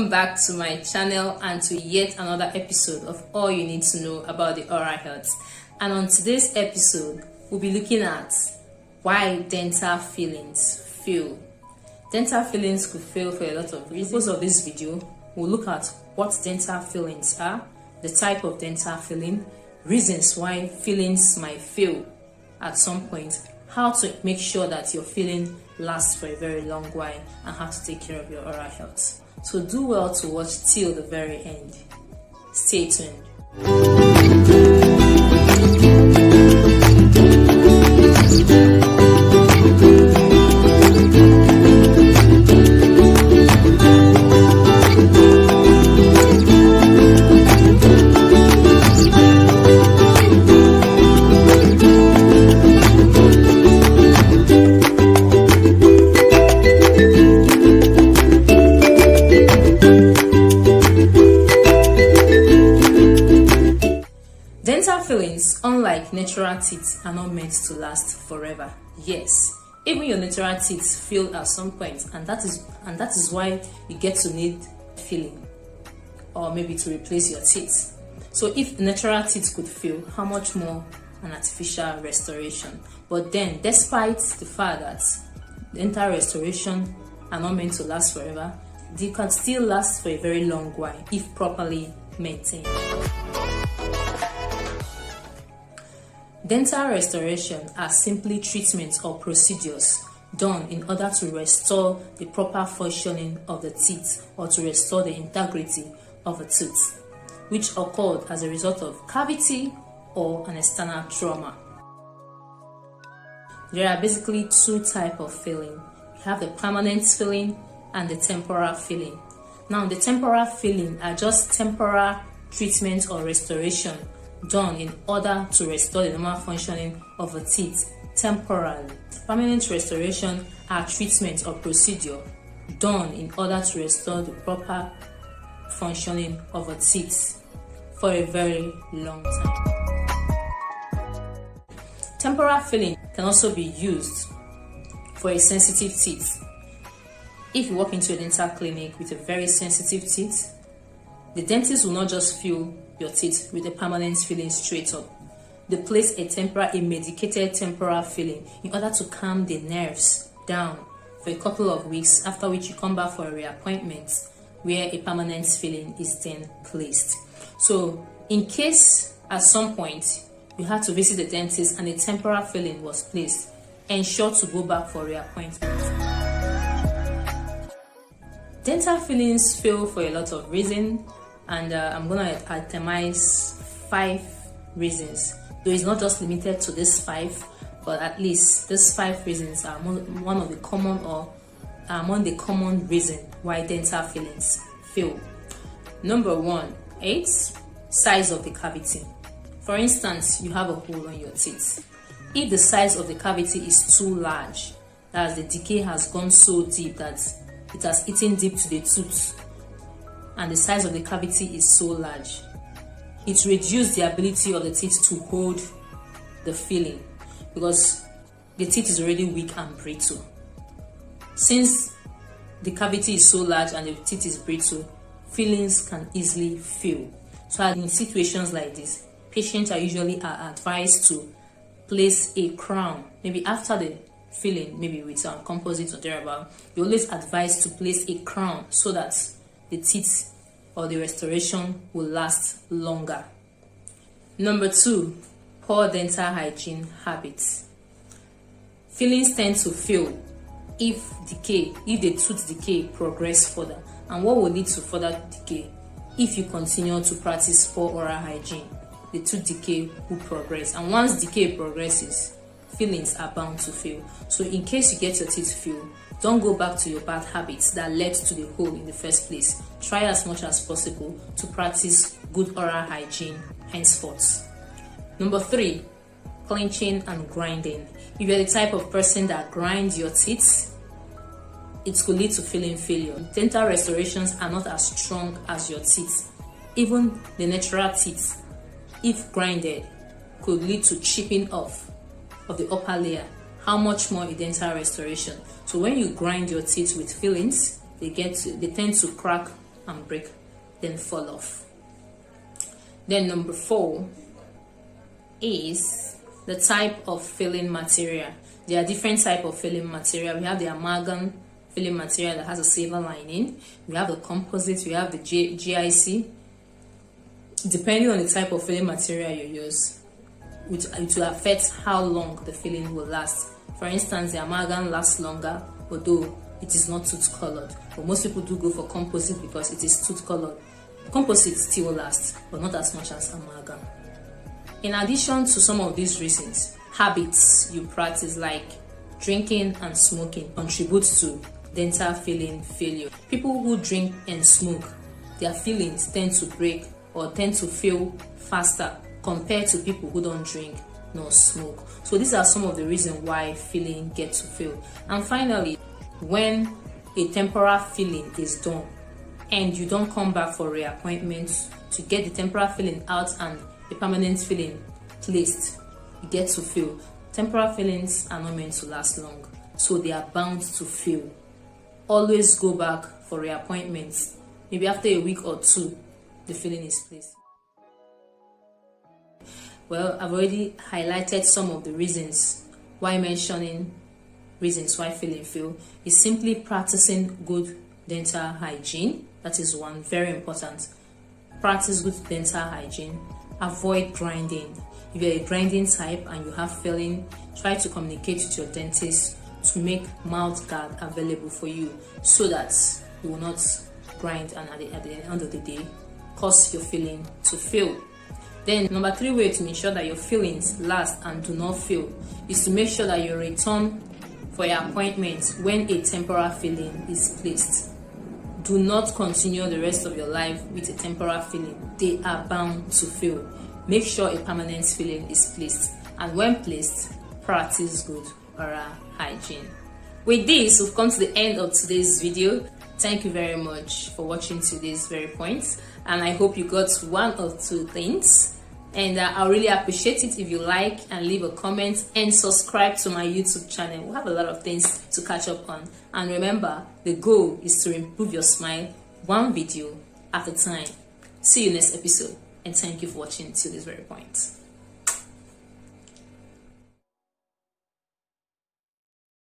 Welcome back to my channel and to yet another episode of all you need to know about the oral health. And on today's episode, we'll be looking at why dental fillings fail. Dental fillings could fail for a lot of reasons. Because of this video, we'll look at what dental fillings are, the type of dental filling, reasons why fillings might fail at some point, how to make sure that your filling lasts for a very long while, and how to take care of your oral health. So do well to watch till the very end. Stay tuned. Dental fillings, unlike natural teeth, are not meant to last forever. Yes, even your natural teeth fail at some point, and that is why you get to need filling, or maybe to replace your teeth. So if natural teeth could fail, how much more an artificial restoration? But then, despite the fact that dental restoration are not meant to last forever, they can still last for a very long while if properly maintained. Dental restoration are simply treatments or procedures done in order to restore the proper functioning of the teeth or to restore the integrity of a tooth, which occurred as a result of cavity or an external trauma. There are basically two types of filling. You have the permanent filling and the temporal filling. Now, the temporal filling are just temporary treatment or restoration done in order to restore the normal functioning of a teeth temporarily. Permanent restoration are treatment or procedure done in order to restore the proper functioning of a teeth for a very long time. Temporal filling can also be used for a sensitive teeth. If you walk into a dental clinic with a very sensitive teeth, the dentist will not just fill your teeth with a permanent filling straight up. They place a medicated temporal filling in order to calm the nerves down for a couple of weeks, after which you come back for a reappointment where a permanent filling is then placed. So in case at some point you had to visit the dentist and a temporal filling was placed, ensure to go back for reappointment. Dental fillings fail for a lot of reasons, and I'm going to itemize 5 reasons. Though it's not just limited to these 5, but at least these 5 reasons are one of the common or among the common reasons why dental fillings fail. Number 1, size of the cavity. For instance, you have a hole on your teeth. If the size of the cavity is too large, that is, the decay has gone so deep that it has eaten deep to the tooth, and the size of the cavity is so large, it reduces the ability of the teeth to hold the filling, because the teeth is already weak and brittle. Since the cavity is so large and the teeth is brittle, fillings can easily fail. So in situations like this, patients are usually advised to place a crown, maybe after the filling, maybe with some composite or thereabout. You always advise to place a crown so that the teeth or the restoration will last longer. Number 2, poor dental hygiene habits. Fillings tend to fail if the tooth decay progress further. And what will lead to further decay? If you continue to practice poor oral hygiene, the tooth decay will progress. And once decay progresses, fillings are bound to fail. So in case you get your teeth filled, don't go back to your bad habits that led to the hole in the first place. Try as much as possible to practice good oral hygiene henceforth. Number 3, clenching and grinding. If you're the type of person that grinds your teeth, it could lead to filling failure. Dental restorations are not as strong as your teeth. Even the natural teeth, if grinded, could lead to chipping off of the upper layer. How much more a dental restoration? So when you grind your teeth with fillings, they tend to crack and break, then fall off. Then number 4 is the type of filling material. There are different types of filling material. We have the amalgam filling material that has a silver lining. We have the composite. We have the GIC. Depending on the type of filling material you use, it will affect how long the filling will last. For instance, the amalgam lasts longer, although it is not tooth colored. But most people do go for composite because it is tooth colored. Composite still lasts, but not as much as amalgam. In addition to some of these reasons, habits you practice like drinking and smoking contribute to dental filling failure. People who drink and smoke, their fillings tend to break or tend to fail faster compared to people who don't drink nor smoke. So these are some of the reasons why filling gets to fail. And finally, when a temporary filling is done and you don't come back for reappointments to get the temporary filling out and a permanent filling placed, you get to fail. Temporary fillings are not meant to last long, so they are bound to fail. Always go back for reappointments. Maybe after a week or 2, the filling is placed. Well, I've already highlighted some of the reasons why mentioning reasons why filling fail is simply practicing good dental hygiene. That is one, very important. Practice good dental hygiene. Avoid grinding. If you're a grinding type and you have filling, try to communicate with your dentist to make mouth guard available for you so that you will not grind and at the end of the day cause your filling to fail. Then number 3 way to ensure that your fillings last and do not fail is to make sure that you return for your appointment when a temporary filling is placed. Do not continue the rest of your life with a temporary filling. They are bound to fail. Make sure a permanent filling is placed, and when placed, practice good oral hygiene. With this, we've come to the end of today's video. Thank you very much for watching to this very point, and I hope you got 1 or 2 things. And I really appreciate it if you like and leave a comment and subscribe to my YouTube channel. We have a lot of things to catch up on. And remember, the goal is to improve your smile 1 video at a time. See you next episode, and thank you for watching till this very point.